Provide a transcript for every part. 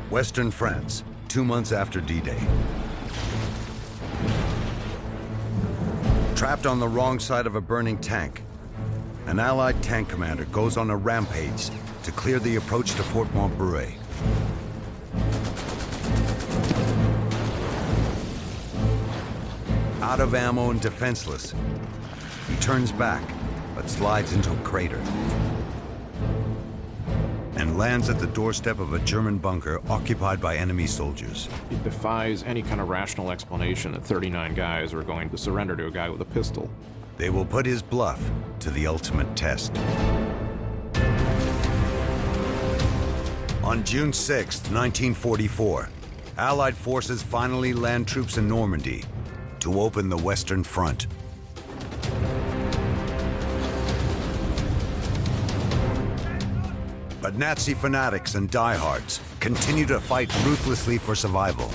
Western France, 2 months after D-Day. Trapped on the wrong side of a burning tank, an Allied tank commander goes on a rampage to clear the approach to Fort Montberet. Out of ammo and defenseless, he turns back, but slides into a crater and lands at the doorstep of a German bunker occupied by enemy soldiers. It defies any kind of rational explanation that 39 guys are going to surrender to a guy with a pistol. They will put his bluff to the ultimate test. On June 6, 1944, Allied forces finally land troops in Normandy to open the Western Front. But Nazi fanatics and diehards continue to fight ruthlessly for survival.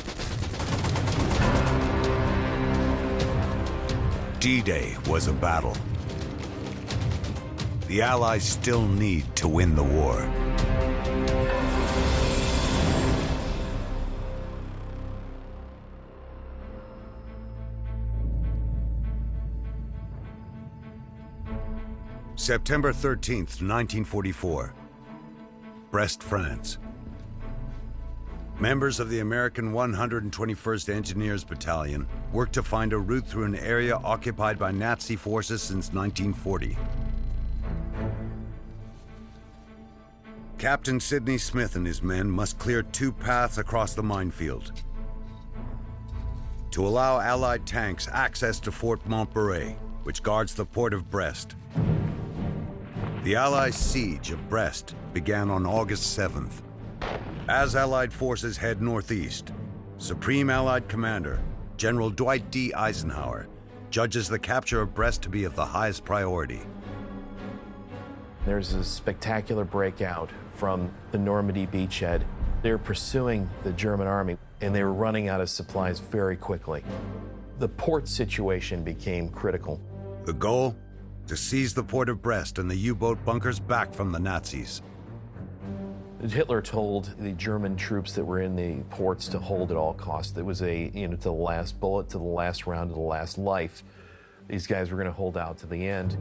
D-Day was a battle. The Allies still need to win the war. September 13th, 1944. Brest, France. Members of the American 121st Engineers Battalion worked to find a route through an area occupied by Nazi forces since 1940. Captain Sidney Smith and his men must clear 2 paths across the minefield to allow Allied tanks access to Fort Montberet, which guards the port of Brest. The Allies' siege of Brest began on August 7th. As Allied forces head northeast, Supreme Allied Commander General Dwight D. Eisenhower judges the capture of Brest to be of the highest priority. There's a spectacular breakout from the Normandy beachhead. They were pursuing the German army, and they were running out of supplies very quickly. The port situation became critical. The goal? To seize the port of Brest and the U-boat bunkers back from the Nazis. Hitler told the German troops that were in the ports to hold at all costs. It was to the last bullet, to the last round, to the last life. These guys were going to hold out to the end.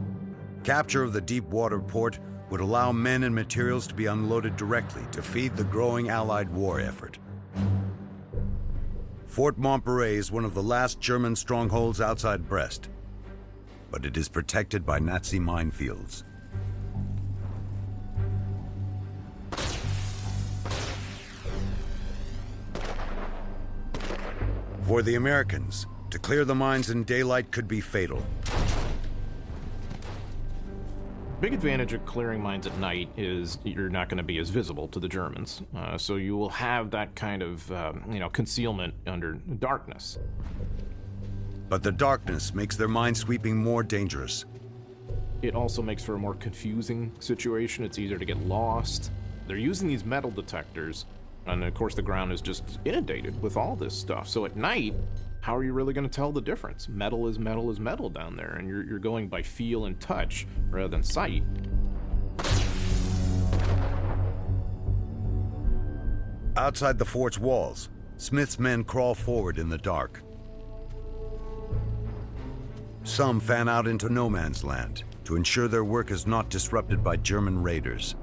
Capture of the deep water port would allow men and materials to be unloaded directly to feed the growing Allied war effort. Fort Montberet is one of the last German strongholds outside Brest, but it is protected by Nazi minefields. For the Americans, to clear the mines in daylight could be fatal. Big advantage of clearing mines at night is you're not going to be as visible to the Germans. So you will have that kind of, concealment under darkness. But the darkness makes their minesweeping more dangerous. It also makes for a more confusing situation. It's easier to get lost. They're using these metal detectors, and of course the ground is just inundated with all this stuff. So at night, how are you really going to tell the difference? Metal is metal is metal down there, and you're going by feel and touch rather than sight. Outside the fort's walls, Smith's men crawl forward in the dark. Some fan out into no man's land to ensure their work is not disrupted by German raiders.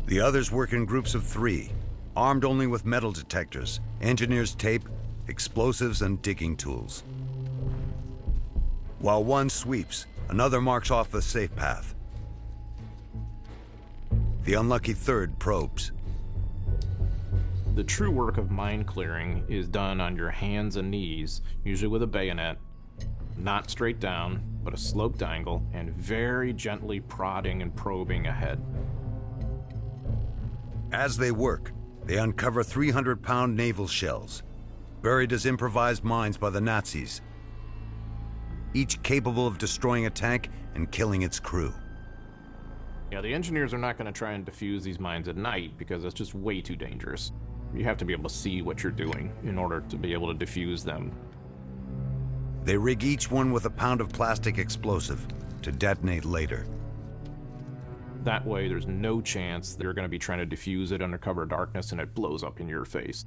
The others work in groups of 3, armed only with metal detectors, engineer's tape, explosives, and digging tools. While one sweeps, another marks off the safe path. The unlucky third probes. The true work of mine clearing is done on your hands and knees, usually with a bayonet, not straight down, but a sloped angle, and very gently prodding and probing ahead. As they work, they uncover 300-pound naval shells, buried as improvised mines by the Nazis, each capable of destroying a tank and killing its crew. Yeah, the engineers are not going to try and defuse these mines at night because it's just way too dangerous. You have to be able to see what you're doing in order to be able to defuse them. They rig each one with a pound of plastic explosive to detonate later. That way, there's no chance they're going to be trying to defuse it under cover of darkness and it blows up in your face.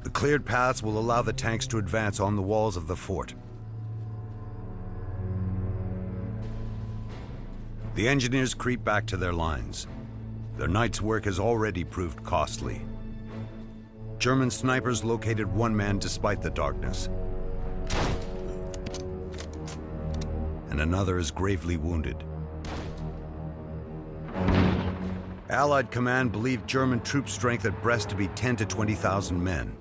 The cleared paths will allow the tanks to advance on the walls of the fort. The engineers creep back to their lines. Their night's work has already proved costly. German snipers located one man despite the darkness. And another is gravely wounded. Allied command believed German troop strength at Brest to be 10 to 20,000 men,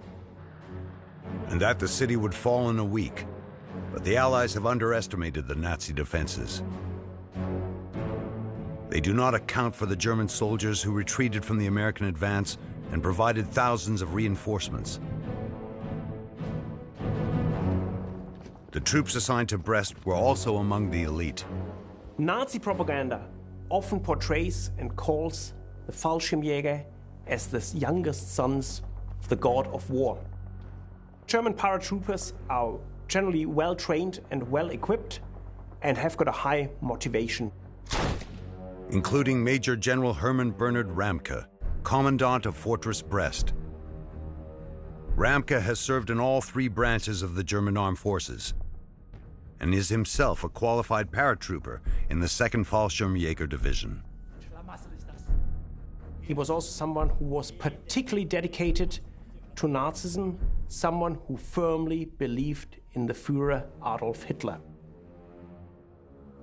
and that the city would fall in a week. But the Allies have underestimated the Nazi defenses. They do not account for the German soldiers who retreated from the American advance and provided thousands of reinforcements. The troops assigned to Brest were also among the elite. Nazi propaganda often portrays and calls the Fallschirmjäger as the youngest sons of the god of war. German paratroopers are generally well trained and well equipped and have got a high motivation. Including Major General Hermann Bernhard Ramke, Commandant of Fortress Brest. Ramke has served in all three branches of the German Armed Forces and is himself a qualified paratrooper in the 2nd Fallschirmjäger Division. He was also someone who was particularly dedicated to Nazism, someone who firmly believed in the Führer Adolf Hitler.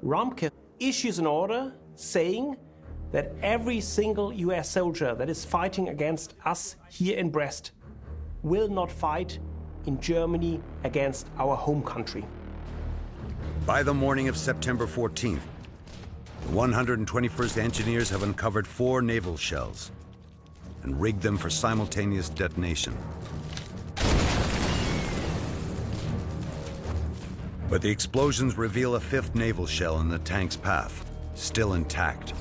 Ramke issues an order saying that every single US soldier that is fighting against us here in Brest will not fight in Germany against our home country. By the morning of September 14th, the 121st Engineers have uncovered 4 naval shells and rigged them for simultaneous detonation. But the explosions reveal a 5th naval shell in the tank's path, still intact.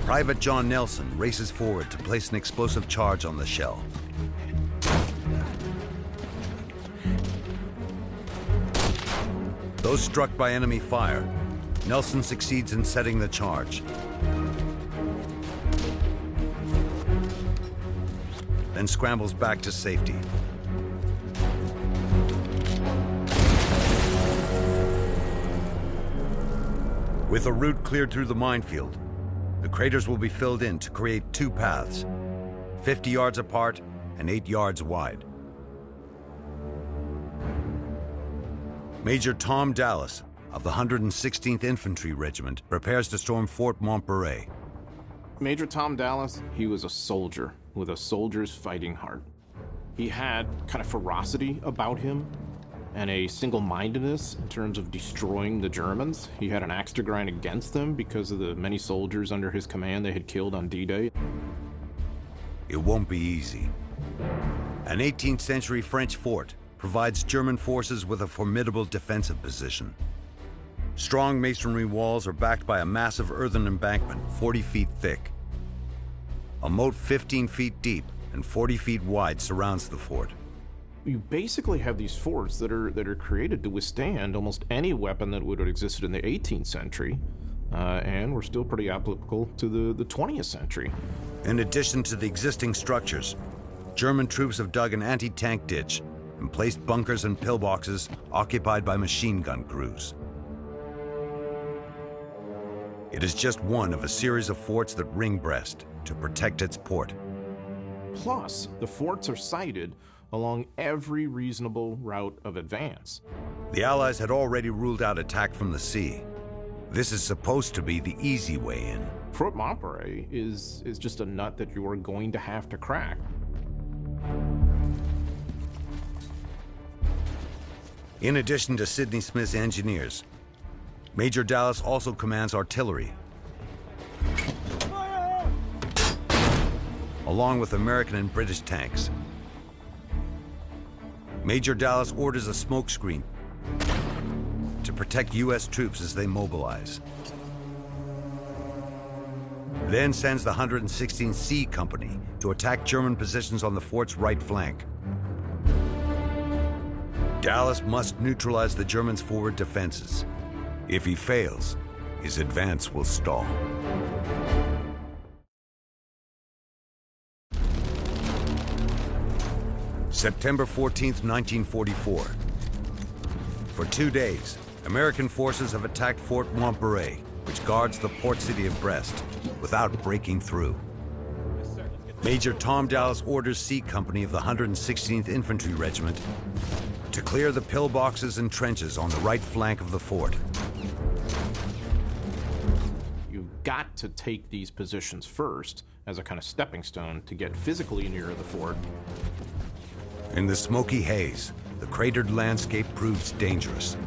Private John Nelson races forward to place an explosive charge on the shell. Though struck by enemy fire, Nelson succeeds in setting the charge. Then scrambles back to safety. With a route cleared through the minefield, the craters will be filled in to create 2 paths, 50 yards apart and 8 yards wide. Major Tom Dallas of the 116th Infantry Regiment prepares to storm Fort Montbarret. Major Tom Dallas, he was a soldier with a soldier's fighting heart. He had kind of ferocity about him and a single-mindedness in terms of destroying the Germans. He had an axe to grind against them because of the many soldiers under his command they had killed on D-Day. It won't be easy. An 18th century French fort provides German forces with a formidable defensive position. Strong masonry walls are backed by a massive earthen embankment 40 feet thick. A moat 15 feet deep and 40 feet wide surrounds the fort. You basically have these forts that are created to withstand almost any weapon that would have existed in the 18th century, and were still pretty applicable to the 20th century. In addition to the existing structures, German troops have dug an anti-tank ditch and placed bunkers and pillboxes occupied by machine gun crews. It is just one of a series of forts that ring Brest to protect its port. Plus, the forts are sited along every reasonable route of advance. The Allies had already ruled out attack from the sea. This is supposed to be the easy way in. Fort Montbarret is just a nut that you are going to have to crack. In addition to Sidney Smith's engineers, Major Dallas also commands artillery, along with American and British tanks. Major Dallas orders a smokescreen to protect U.S. troops as they mobilize. Then sends the 116th C Company to attack German positions on the fort's right flank. Dallas must neutralize the Germans' forward defenses. If he fails, his advance will stall. September 14th, 1944. For 2 days, American forces have attacked Fort Montbarret, which guards the port city of Brest, without breaking through. Major Tom Dallas orders C Company of the 116th Infantry Regiment to clear the pillboxes and trenches on the right flank of the fort. You've got to take these positions first as a kind of stepping stone to get physically near the fort. In the smoky haze, the cratered landscape proves dangerous.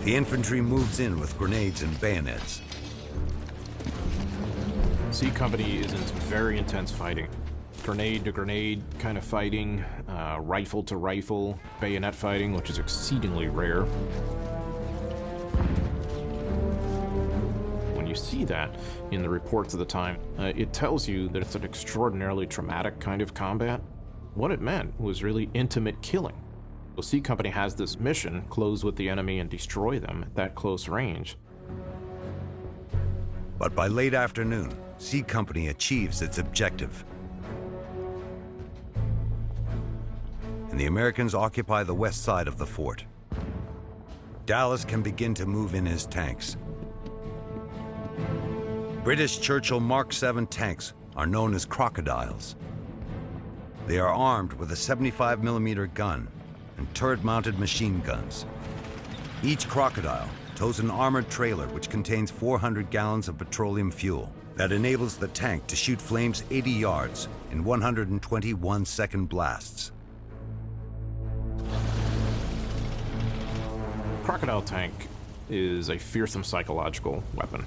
The infantry moves in with grenades and bayonets. C Company is in some very intense fighting. Grenade to grenade kind of fighting, rifle to rifle, bayonet fighting, which is exceedingly rare. When you see that in the reports of the time, it tells you that it's an extraordinarily traumatic kind of combat. What it meant was really intimate killing. The C Company has this mission, close with the enemy and destroy them at that close range. But by late afternoon, C Company achieves its objective. And the Americans occupy the west side of the fort. Dallas can begin to move in his tanks. British Churchill Mark 7 tanks are known as crocodiles. They are armed with a 75mm gun and turret-mounted machine guns. Each crocodile tows an armored trailer which contains 400 gallons of petroleum fuel that enables the tank to shoot flames 80 yards in 121-second blasts. Crocodile tank is a fearsome psychological weapon.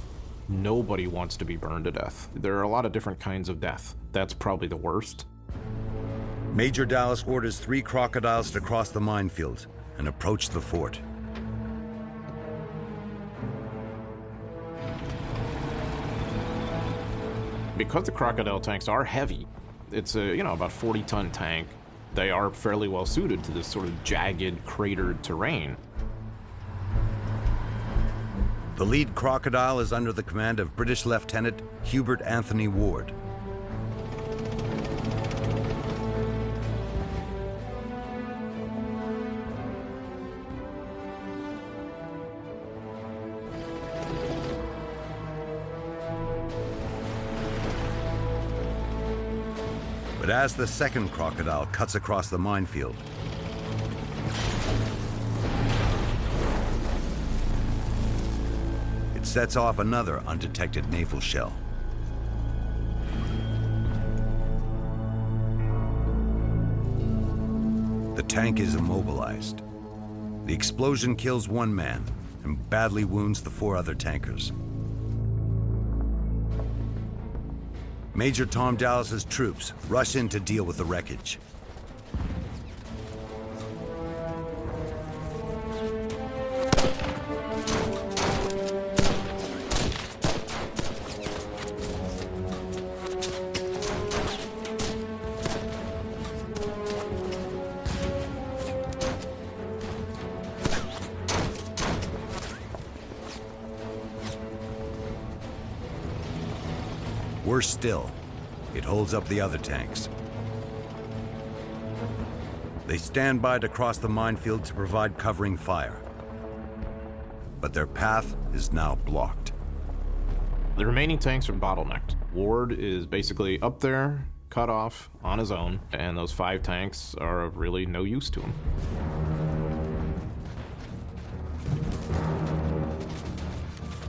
Nobody wants to be burned to death. There are a lot of different kinds of death. That's probably the worst. Major Dallas orders 3 crocodiles to cross the minefield and approach the fort. Because the crocodile tanks are heavy, it's a, about 40-ton tank. They are fairly well suited to this sort of jagged, cratered terrain. The lead crocodile is under the command of British Lieutenant Hubert Anthony Ward. But as the second crocodile cuts across the minefield, it sets off another undetected naval shell. The tank is immobilized. The explosion kills 1 man and badly wounds the 4 other tankers. Major Tom Dallas's troops rush in to deal with the wreckage. Worse still, it holds up the other tanks. They stand by to cross the minefield to provide covering fire. But their path is now blocked. The remaining tanks are bottlenecked. Ward is basically up there, cut off, on his own, and those 5 tanks are of really no use to him.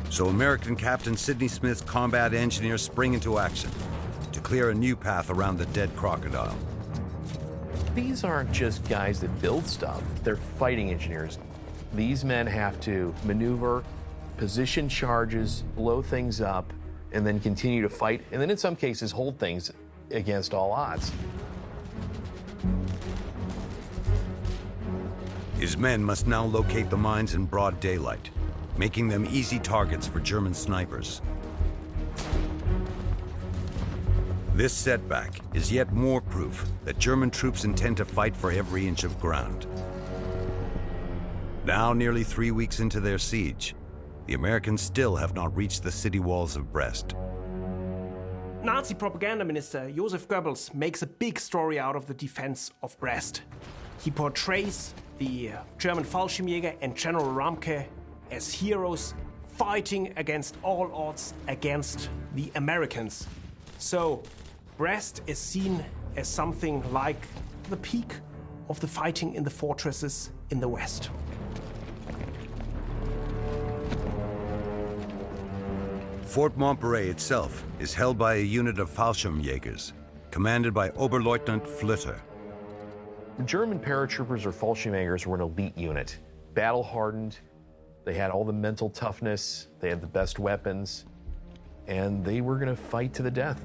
So American Captain Sidney Smith's combat engineers spring into action to clear a new path around the dead crocodile. These aren't just guys that build stuff, they're fighting engineers. These men have to maneuver, position charges, blow things up, and then continue to fight, and then in some cases hold things against all odds. His men must now locate the mines in broad daylight. making them easy targets for German snipers. This setback is yet more proof that German troops intend to fight for every inch of ground. Now, nearly 3 weeks into their siege, the Americans still have not reached the city walls of Brest. Nazi propaganda minister Joseph Goebbels makes a big story out of the defense of Brest. He portrays the German Fallschirmjäger and General Ramke as heroes fighting against all odds against the Americans. So, Brest is seen as something like the peak of the fighting in the fortresses in the West. Fort Montparet itself is held by a unit of Fallschirmjägers, commanded by Oberleutnant Flütter. German paratroopers or Fallschirmjägers were an elite unit, battle-hardened. They had all the mental toughness, they had the best weapons, and they were going to fight to the death.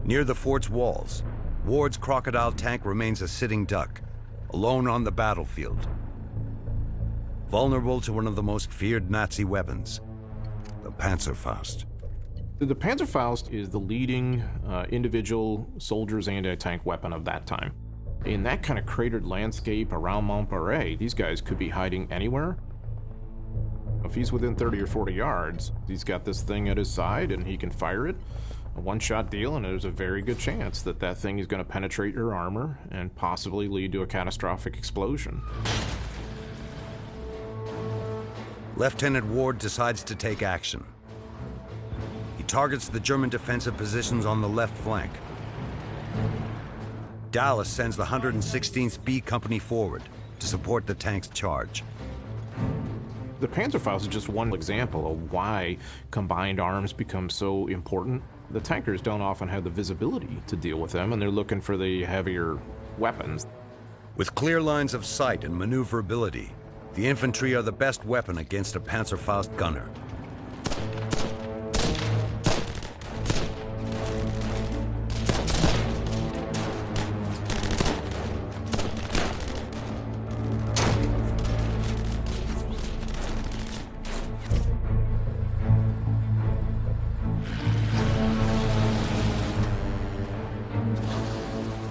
Near the fort's walls, Ward's crocodile tank remains a sitting duck, alone on the battlefield. Vulnerable to one of the most feared Nazi weapons, the Panzerfaust. The Panzerfaust is the leading individual soldier's anti-tank weapon of that time. In that kind of cratered landscape around Montparet, these guys could be hiding anywhere. If he's within 30 or 40 yards, he's got this thing at his side and he can fire it. A one-shot deal, and there's a very good chance that that thing is going to penetrate your armor and possibly lead to a catastrophic explosion. Lieutenant Ward decides to take action. He targets the German defensive positions on the left flank. Dallas sends the 116th B Company forward to support the tank's charge. The Panzerfaust is just one example of why combined arms become so important. The tankers don't often have the visibility to deal with them, and they're looking for the heavier weapons. With clear lines of sight and maneuverability, the infantry are the best weapon against a Panzerfaust gunner.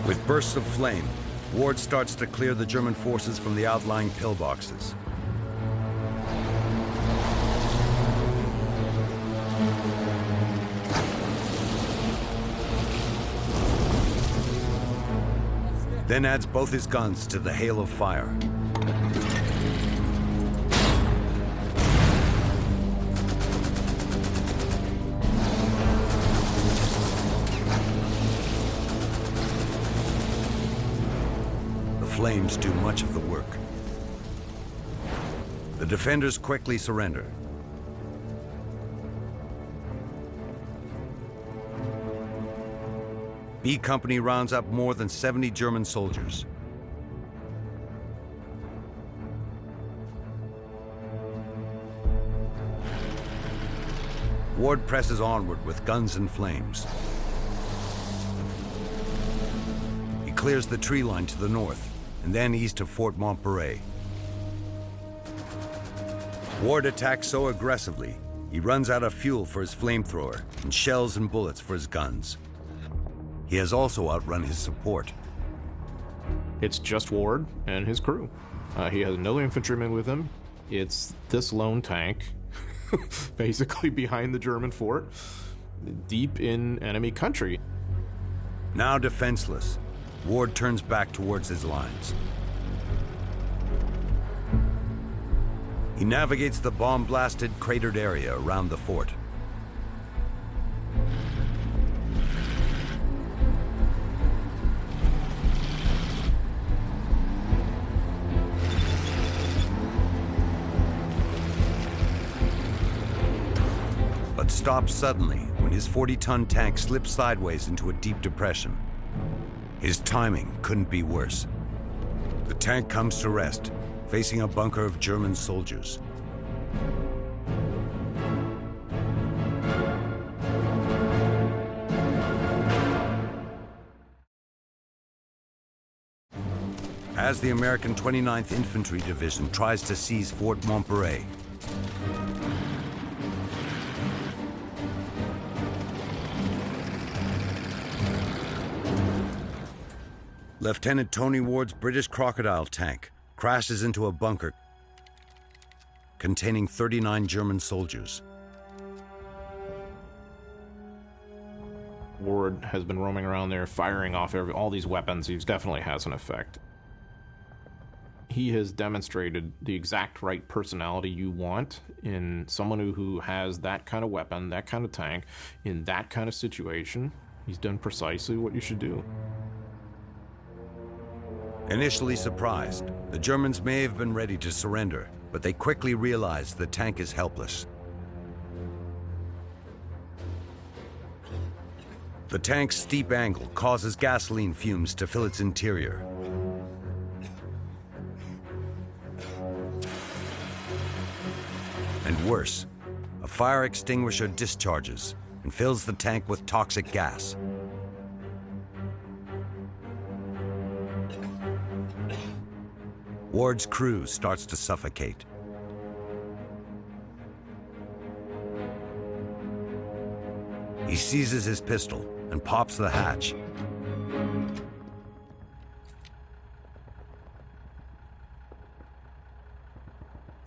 With bursts of flame, Ward starts to clear the German forces from the outlying pillboxes. Then adds both his guns to the hail of fire. Flames do much of the work. The defenders quickly surrender. B Company rounds up more than 70 German soldiers. Ward presses onward with guns and flames. He clears the tree line to the north, and then east of Fort Montparet. Ward attacks so aggressively, he runs out of fuel for his flamethrower and shells and bullets for his guns. He has also outrun his support. It's just Ward and his crew. He has no infantrymen with him. It's this lone tank, basically behind the German fort, deep in enemy country. Now defenseless, Ward turns back towards his lines. He navigates the bomb-blasted, cratered area around the fort. But stops suddenly when his 40-ton tank slips sideways into a deep depression. His timing couldn't be worse. The tank comes to rest, facing a bunker of German soldiers. as the American 29th Infantry Division tries to seize Fort Montperay. Lieutenant Tony Ward's British Crocodile tank crashes into a bunker containing 39 German soldiers. Ward has been roaming around there firing off all these weapons. He definitely has an effect. He has demonstrated the exact right personality you want in someone who has that kind of weapon, that kind of tank, in that kind of situation. He's done precisely what you should do. Initially surprised, the Germans may have been ready to surrender, but they quickly realize the tank is helpless. The tank's steep angle causes gasoline fumes to fill its interior. And worse, a fire extinguisher discharges and fills the tank with toxic gas. Ward's crew starts to suffocate. He seizes his pistol and pops the hatch.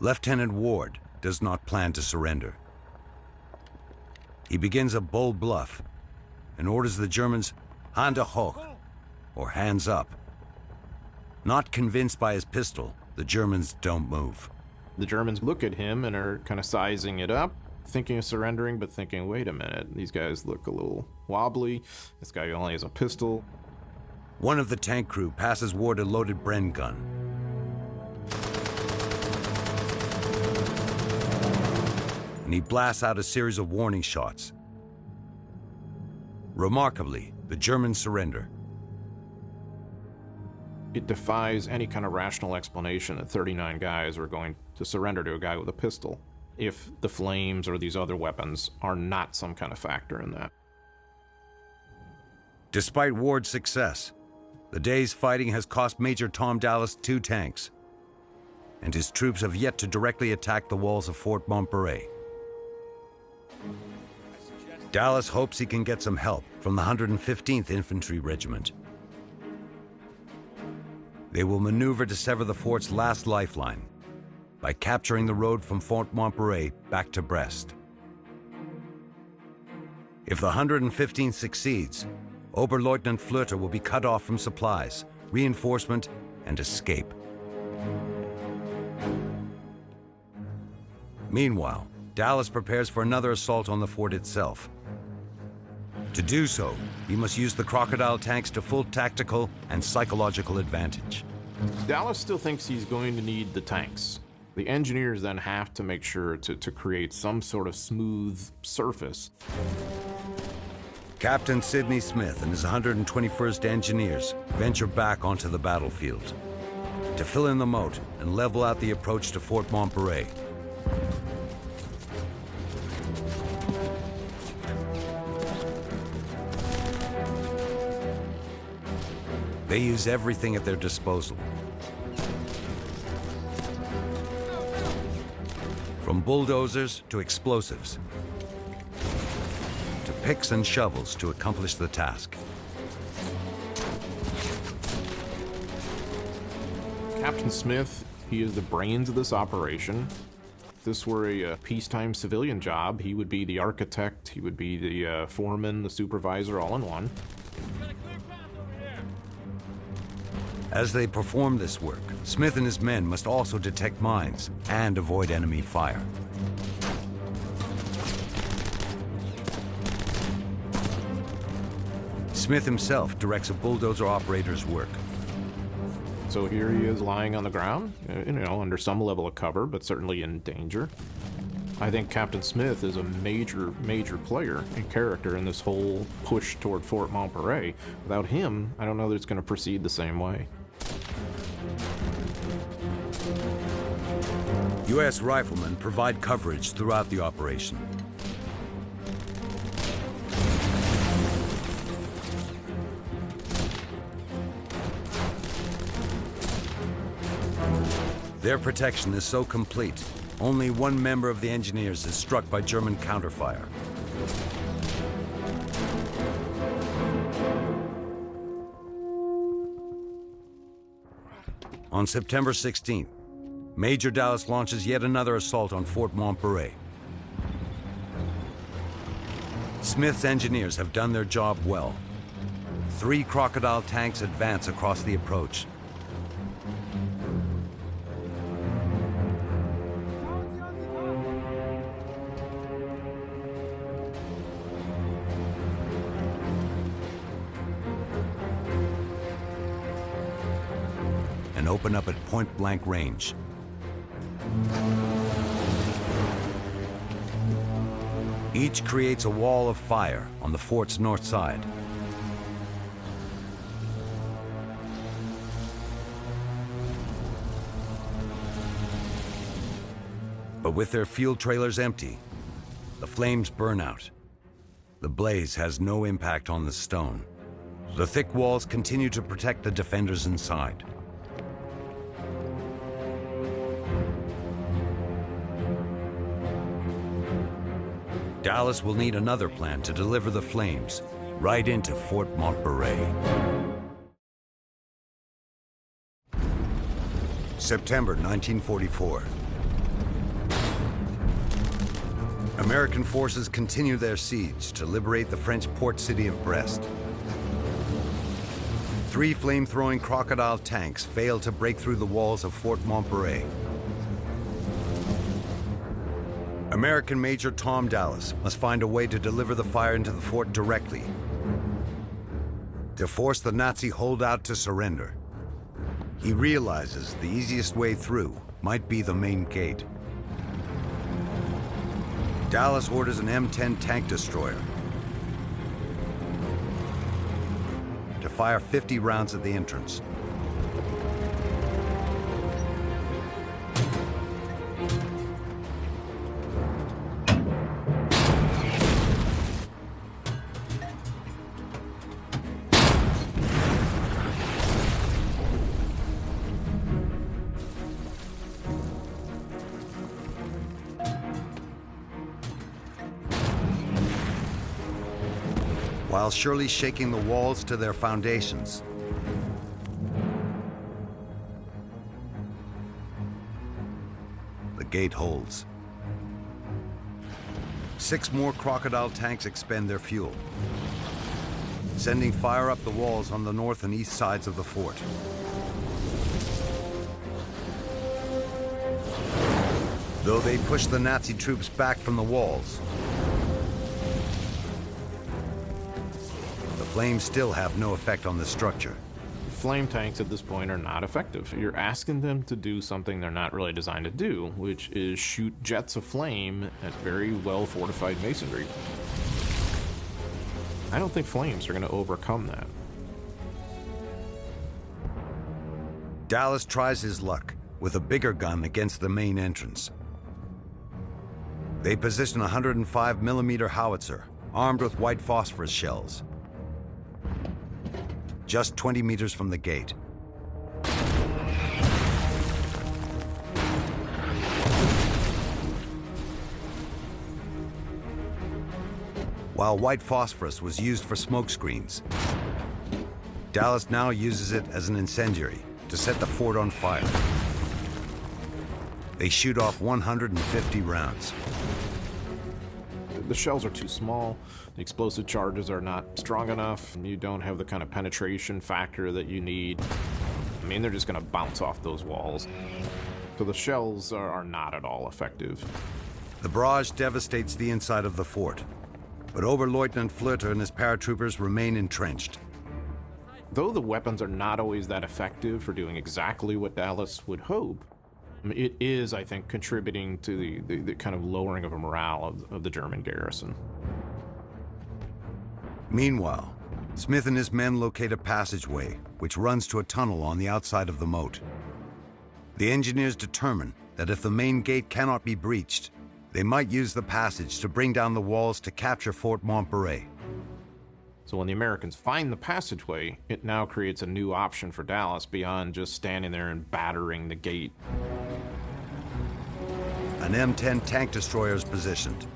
Lieutenant Ward does not plan to surrender. He begins a bold bluff and orders the Germans Hände hoch, or hands up. Not convinced by his pistol, the Germans don't move. The Germans look at him and are kind of sizing it up, thinking of surrendering, but thinking, wait a minute, these guys look a little wobbly. This guy only has a pistol. One of the tank crew passes Ward a loaded Bren gun. And he blasts out a series of warning shots. Remarkably, the Germans surrender. It defies any kind of rational explanation that 39 guys are going to surrender to a guy with a pistol if the flames or these other weapons are not some kind of factor in that. Despite Ward's success, the day's fighting has cost Major Tom Dallas 2 tanks, and his troops have yet to directly attack the walls of Fort Montperay. Dallas hopes he can get some help from the 115th Infantry Regiment. They will maneuver to sever the fort's last lifeline by capturing the road from Fort Montperay back to Brest. If the 115th succeeds, Oberleutnant Flöter will be cut off from supplies, reinforcement, and escape. Meanwhile, Dallas prepares for another assault on the fort itself. To do so, he must use the Crocodile tanks to full tactical and psychological advantage. Dallas still thinks he's going to need the tanks. The engineers then have to make sure to create some sort of smooth surface. Captain Sidney Smith and his 121st Engineers venture back onto the battlefield to fill in the moat and level out the approach to Fort Montperay. They use everything at their disposal. From bulldozers to explosives, to picks and shovels to accomplish the task. Captain Smith, he is the brains of this operation. If this were a peacetime civilian job, he would be the architect, he would be the foreman, the supervisor, all in one. As they perform this work, Smith and his men must also detect mines and avoid enemy fire. Smith himself directs a bulldozer operator's work. So here he is lying on the ground, under some level of cover, but certainly in danger. I think Captain Smith is a major player and character in this whole push toward Fort Montperay. Without him, I don't know that it's going to proceed the same way. U.S. riflemen provide coverage throughout the operation. Their protection is so complete, only one member of the engineers is struck by German counterfire. On September 16th, Major Dallas launches yet another assault on Fort Montbarret. Smith's engineers have done their job well. 3 Crocodile tanks advance across the approach. And open up at point-blank range. Each creates a wall of fire on the fort's north side. But with their fuel trailers empty, the flames burn out. The blaze has no impact on the stone. The thick walls continue to protect the defenders inside. Dallas will need another plan to deliver the flames right into Fort Montbarret. September 1944. American forces continue their siege to liberate the French port city of Brest. 3 flame-throwing Crocodile tanks fail to break through the walls of Fort Montbarret. American Major Tom Dallas must find a way to deliver the fire into the fort directly, to force the Nazi holdout to surrender. He realizes the easiest way through might be the main gate. Dallas orders an M10 tank destroyer to fire 50 rounds at the entrance. While surely shaking the walls to their foundations. The gate holds. 6 more Crocodile tanks expend their fuel, sending fire up the walls on the north and east sides of the fort. Though they push the Nazi troops back from the walls, the flames still have no effect on the structure. Flame tanks at this point are not effective. You're asking them to do something they're not really designed to do, which is shoot jets of flame at very well fortified masonry. I don't think flames are going to overcome that. Dallas tries his luck with a bigger gun against the main entrance. They position a 105mm howitzer armed with white phosphorus shells, just 20 meters from the gate. While white phosphorus was used for smoke screens, Dallas now uses it as an incendiary to set the fort on fire. They shoot off 150 rounds. The shells are too small, the explosive charges are not strong enough, and you don't have the kind of penetration factor that you need. I mean, they're just going to bounce off those walls. So the shells are not at all effective. The barrage devastates the inside of the fort, but Oberleutnant Flitter and his paratroopers remain entrenched. Though the weapons are not always that effective for doing exactly what Dallas would hope, it is, I think, contributing to the kind of lowering of a morale of the German garrison. Meanwhile, Smith and his men locate a passageway which runs to a tunnel on the outside of the moat. The engineers determine that if the main gate cannot be breached, they might use the passage to bring down the walls to capture Fort Montbarret. So when the Americans find the passageway, it now creates a new option for Dallas beyond just standing there and battering the gate. An M10 tank destroyer is positioned.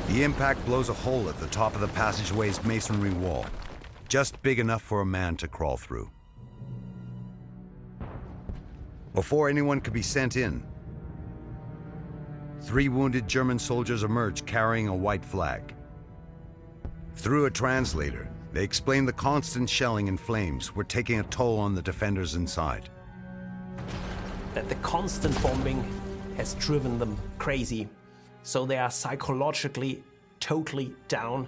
The impact blows a hole at the top of the passageway's masonry wall, just big enough for a man to crawl through. Before anyone could be sent in, 3 wounded German soldiers emerge carrying a white flag. Through a translator, they explain the constant shelling and flames were taking a toll on the defenders inside. That the constant bombing has driven them crazy, so they are psychologically totally down.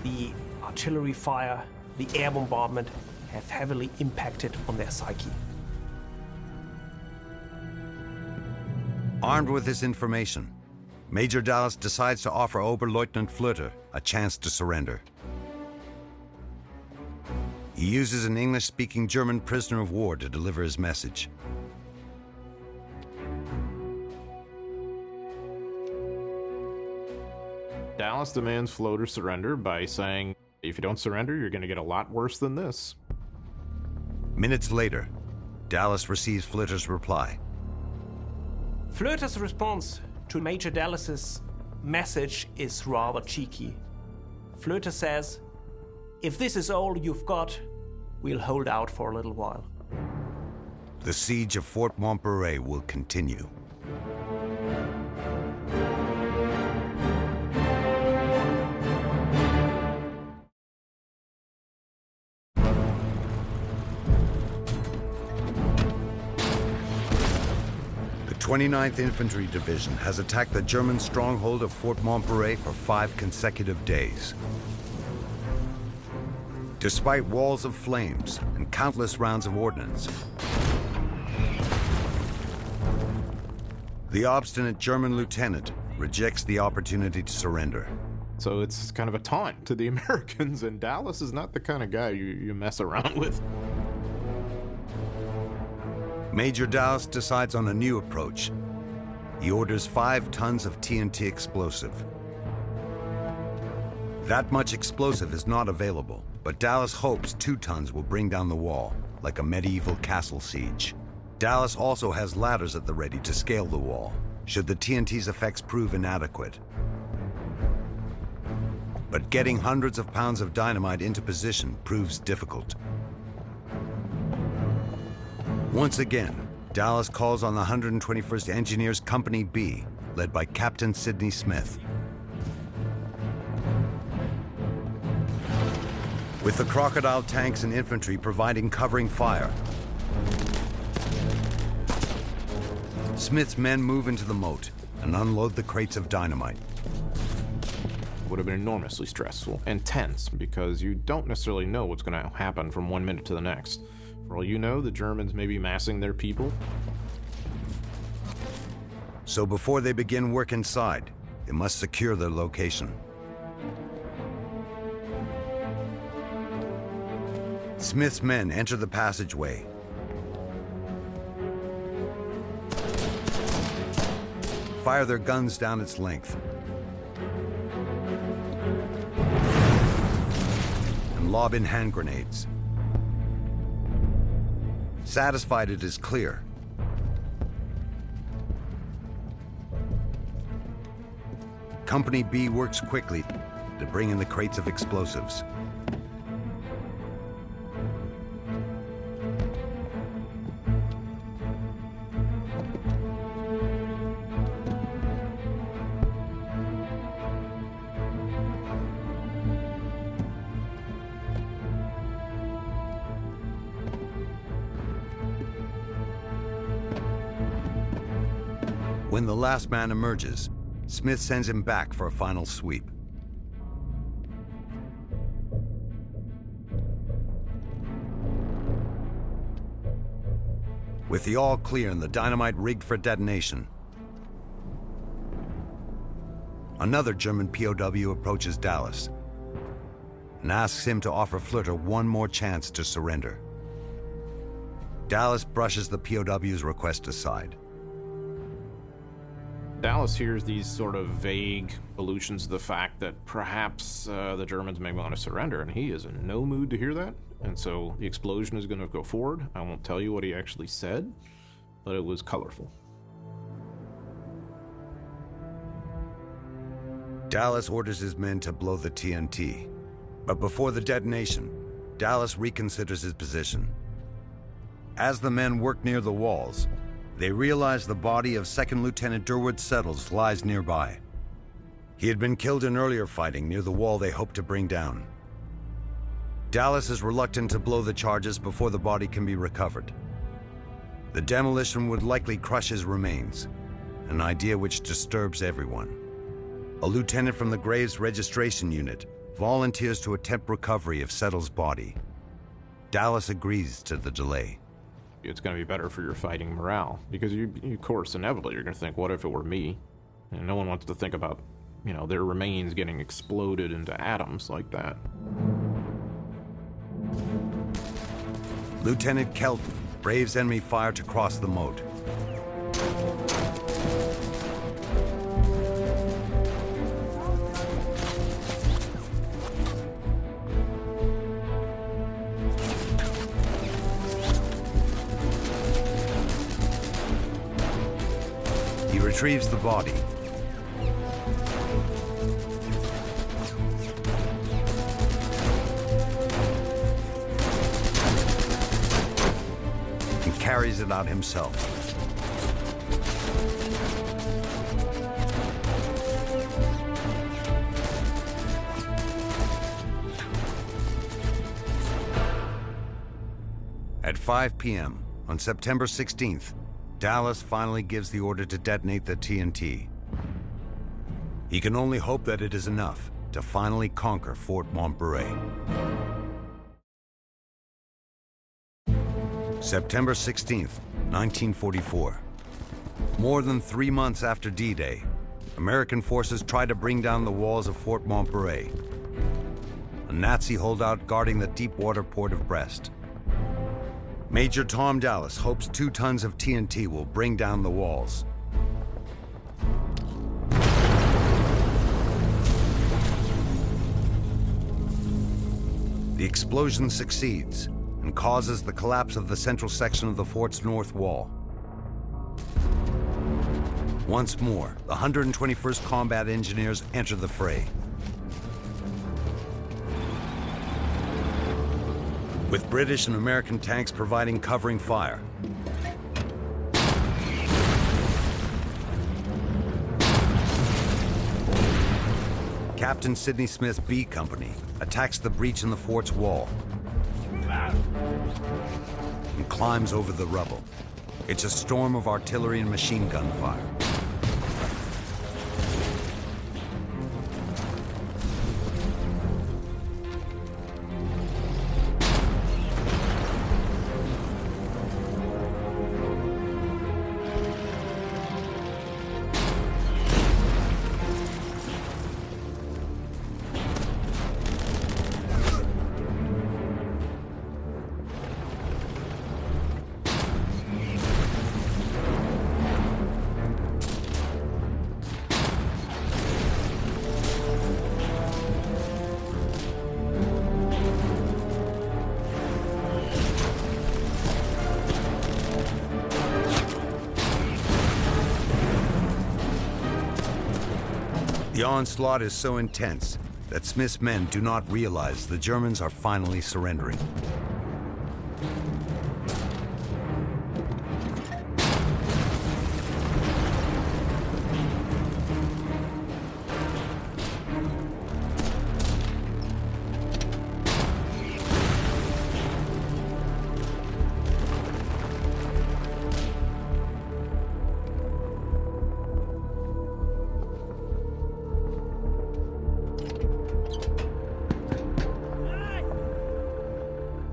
The artillery fire, the air bombardment have heavily impacted on their psyche. Armed with this information, Major Dallas decides to offer Oberleutnant Flöter a chance to surrender. He uses an English-speaking German prisoner of war to deliver his message. Dallas demands Flöter surrender by saying, if you don't surrender, you're going to get a lot worse than this. Minutes later, Dallas receives Flöter's reply. Flöter's response to Major Dallas's message is rather cheeky. Flöter says, if this is all you've got, we'll hold out for a little while. The siege of Fort Montbarret will continue. The 29th Infantry Division has attacked the German stronghold of Fort Montbarret for 5 consecutive days. Despite walls of flames and countless rounds of ordnance, the obstinate German lieutenant rejects the opportunity to surrender. So it's kind of a taunt to the Americans, and Dallas is not the kind of guy you mess around with. Major Dallas decides on a new approach. He orders 5 tons of TNT explosive. That much explosive is not available, but Dallas hopes 2 tons will bring down the wall, like a medieval castle siege. Dallas also has ladders at the ready to scale the wall, should the TNT's effects prove inadequate. But getting hundreds of pounds of dynamite into position proves difficult. Once again, Dallas calls on the 121st Engineers Company B, led by Captain Sidney Smith. With the Crocodile tanks and infantry providing covering fire, Smith's men move into the moat and unload the crates of dynamite. Would have been enormously stressful and tense because you don't necessarily know what's going to happen from one minute to the next. For all you know, the Germans may be massing their people. So before they begin work inside, they must secure their location. Smith's men enter the passageway. Fire their guns down its length. And lob in hand grenades. Satisfied it is clear, Company B works quickly to bring in the crates of explosives. When the last man emerges, Smith sends him back for a final sweep. With the all clear and the dynamite rigged for detonation, another German POW approaches Dallas and asks him to offer Flöter one more chance to surrender. Dallas brushes the POW's request aside. Dallas hears these sort of vague allusions to the fact that perhaps the Germans may want to surrender, and he is in no mood to hear that And so the explosion is going to go forward. I won't tell you what he actually said, but it was colorful. Dallas orders his men to blow the TNT. But before the detonation, Dallas reconsiders his position. As the men work near the walls, they realize the body of 2nd Lieutenant Durwood Settles lies nearby. He had been killed in earlier fighting near the wall they hoped to bring down. Dallas is reluctant to blow the charges before the body can be recovered. The demolition would likely crush his remains, an idea which disturbs everyone. A lieutenant from the Graves Registration Unit volunteers to attempt recovery of Settles' body. Dallas agrees to the delay. It's going to be better for your fighting morale, because of course, inevitably, you're going to think, what if it were me? And no one wants to think about, their remains getting exploded into atoms like that. Lieutenant Kelton braves enemy fire to cross the moat. He retrieves the body. And carries it out himself. At 5 p.m. on September 16th, Dallas finally gives the order to detonate the TNT. He can only hope that it is enough to finally conquer Fort Montberet. September 16th, 1944. More than 3 months after D-Day, American forces try to bring down the walls of Fort Montberet, a Nazi holdout guarding the deep-water port of Brest. Major Tom Dallas hopes 2 tons of TNT will bring down the walls. The explosion succeeds and causes the collapse of the central section of the fort's north wall. Once more, the 121st Combat Engineers enter the fray. With British and American tanks providing covering fire. Captain Sidney Smith's B Company attacks the breach in the fort's wall and climbs over the rubble. It's a storm of artillery and machine gun fire. The onslaught is so intense that Smith's men do not realize the Germans are finally surrendering.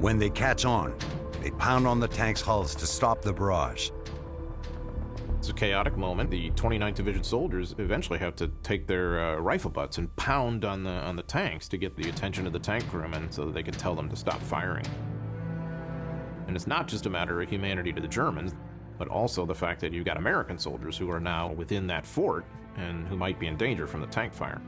When they catch on, they pound on the tanks' hulls to stop the barrage. It's a chaotic moment. The 29th Division soldiers eventually have to take their rifle butts and pound on the tanks to get the attention of the tank crewmen so that they can tell them to stop firing. And it's not just a matter of humanity to the Germans, but also the fact that you've got American soldiers who are now within that fort and who might be in danger from the tank fire.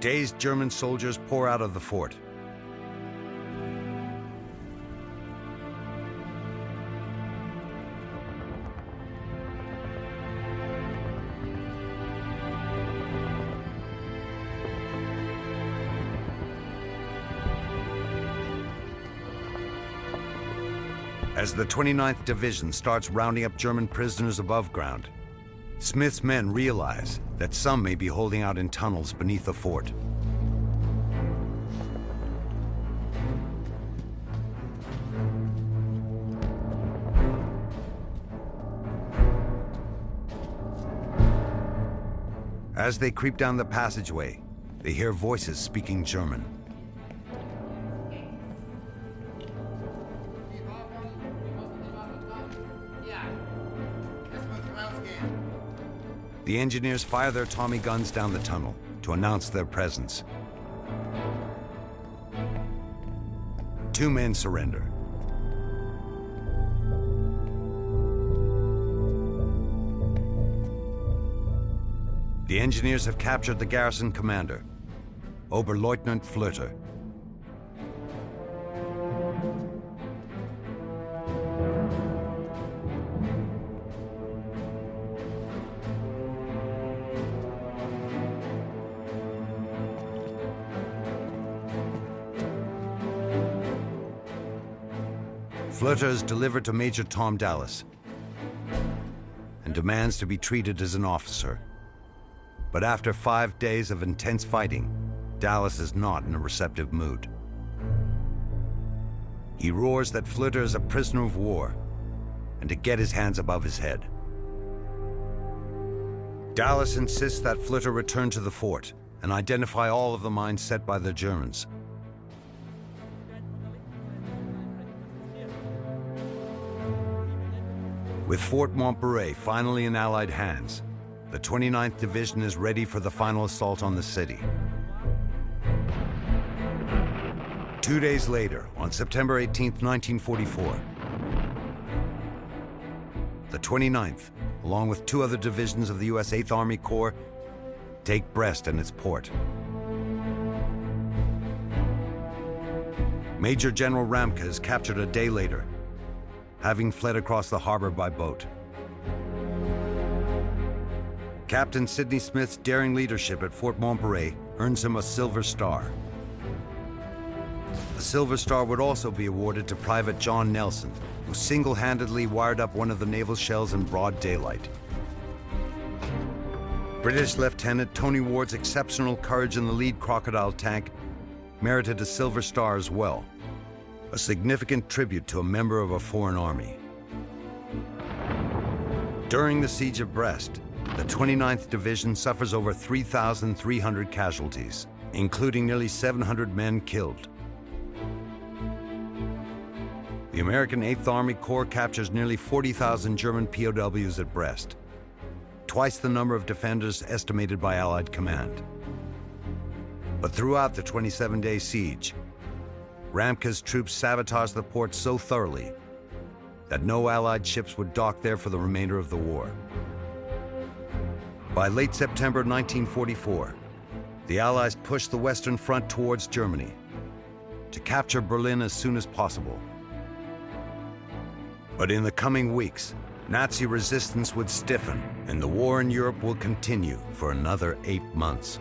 Dazed German soldiers pour out of the fort. As the 29th Division starts rounding up German prisoners above ground, Smith's men realize that some may be holding out in tunnels beneath the fort. As they creep down the passageway, they hear voices speaking German. The engineers fire their Tommy guns down the tunnel to announce their presence. 2 men surrender. The engineers have captured the garrison commander, Oberleutnant Flöter. Flöter is delivered to Major Tom Dallas and demands to be treated as an officer. But after 5 days of intense fighting, Dallas is not in a receptive mood. He roars that Flöter is a prisoner of war and to get his hands above his head. Dallas insists that Flöter return to the fort and identify all of the mines set by the Germans. With Fort Montbarret finally in Allied hands, the 29th Division is ready for the final assault on the city. 2 days later, on September 18, 1944, the 29th, along with 2 other divisions of the U.S. 8th Army Corps, take Brest and its port. Major General Ramke is captured a day later, having fled across the harbor by boat. Captain Sidney Smith's daring leadership at Fort Montbarret earns him a Silver Star. The Silver Star would also be awarded to Private John Nelson, who single-handedly wired up one of the naval shells in broad daylight. British Lieutenant Tony Ward's exceptional courage in the lead Crocodile tank merited a Silver Star as well, a significant tribute to a member of a foreign army. During the Siege of Brest, the 29th Division suffers over 3,300 casualties, including nearly 700 men killed. The American 8th Army Corps captures nearly 40,000 German POWs at Brest, twice the number of defenders estimated by Allied command. But throughout the 27-day siege, Ramke's troops sabotaged the port so thoroughly that no Allied ships would dock there for the remainder of the war. By late September 1944, the Allies pushed the Western Front towards Germany to capture Berlin as soon as possible. But in the coming weeks, Nazi resistance would stiffen and the war in Europe will continue for another 8 months.